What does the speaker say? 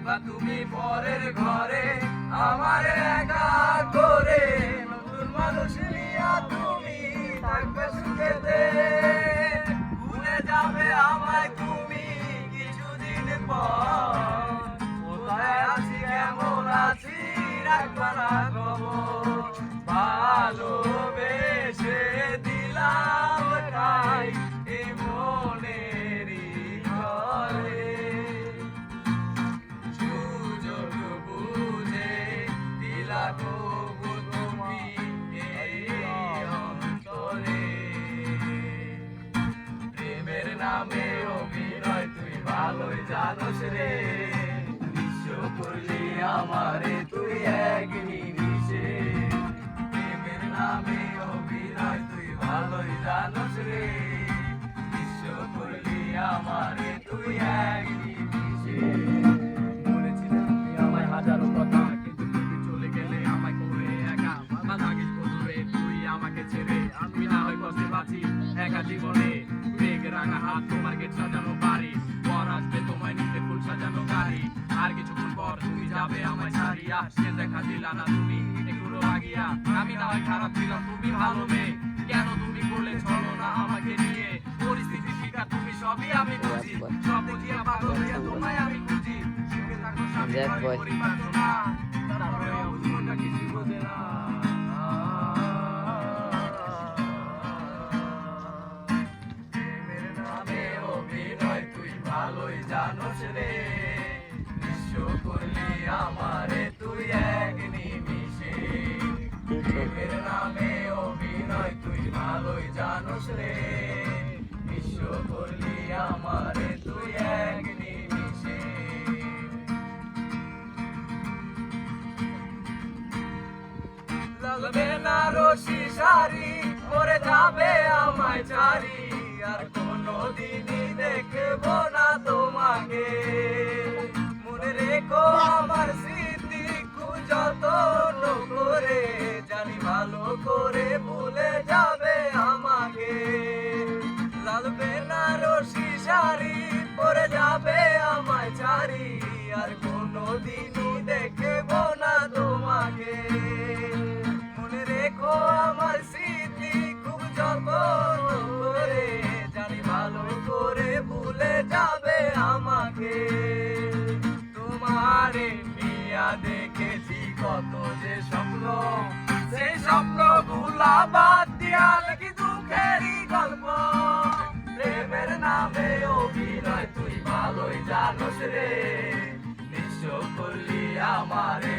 তুমি পরের ঘরে আমার একা করে, নতুন মানুষ নিয়া তুমি থাকবে সুখেতে, ভুলে যাবে আমায় তুমি কিছুদিন পর। কোথায় আছি কেমন আছি রাখবা না খবর, ভালোবেসে দিলাম তাই এই মনেরই ঘরে। সুযোগ বুঝে দিলা তবু তুমি এই অন্তরে, প্রেমের নামে অভিনয় তুই ভালোই জানোস রে, বিশ্ব করলি আমারে তুই এক নিমিষে। প্রেমের নামে অভিনয় তুই ভালোই জানোস রে, বিশ্ব করলি আমারে তুই এক নিমিষে। বলেছিলে তুমি আমায় হাজারো কথা, কিন্তু তুমি চলে গেলে আমায় করে একা, ভাগাগিস বদলে তুই আমাকে ছেড়ে। আমি না হয় কষ্টে বাঁচি একা জীবনে, মেঘ রাঙা হাত তোমার গেট সাজানো বাড়ি, পর আসবে তোমায় নিতে ফুল সাজানো গাড়ি। আর কিছুক্ষণ পর তুমি যাবে আমায় ছাড়িয়া, সে দেখা দিলা না তুমি একটুও লাগিয়া। আমি না হয় খারাপ ছিলাম তুমি ভালো মেয়ে, কেন তুমি করলে চলো না আমাকে নিয়ে। পরিস্থিতি শিকার তুমি সবই আমি বুঝি, সব বুঝিয়া পাগল হইয়া তোমায় আমি খুঁজি। সুখে থাকো স্বামী ঘরে পরিবার না, তারপরে বুঝবোটা কিছু বোঝে না। প্রেমের নামে অভিনয় তুই ভালোই জানোস রে, বিশ্ব করলি আমারে তুই এক নিমিষে। প্রেমের নামে অভিনয় তুই ভালোই জানোস রে, বিশ্ব করলি আমারে তুই এক নিমিষে। লাগবে না রশি সারি পরে যাবে আমায় চারি, আর কোনোদিনই দেখবো না তোমাকে। মনে রেখো আমার স্মৃতি যত করে, জানি ভালো করে ভুলে যাবে আমাকে। লাগবে না রশি সারি পরে যাবে আমায় চারি, আর কোনোদিনই দেখবো না তোমাকে। মনে রেখো আমার স্মৃতি খুব যত্ন করে, জানি ভালো করে ভুলে যাবে আমাকে। তোমারে মিয়া দেখেছি কত যে স্বপ্ন, সেই স্বপ্ন গুলা বাদ দিয়া লেখি দুঃখেরই গল্প। প্রেমের নামে অভিনয় তুই ভালোই জানোস রে, নিঃস্ব করলি আমারে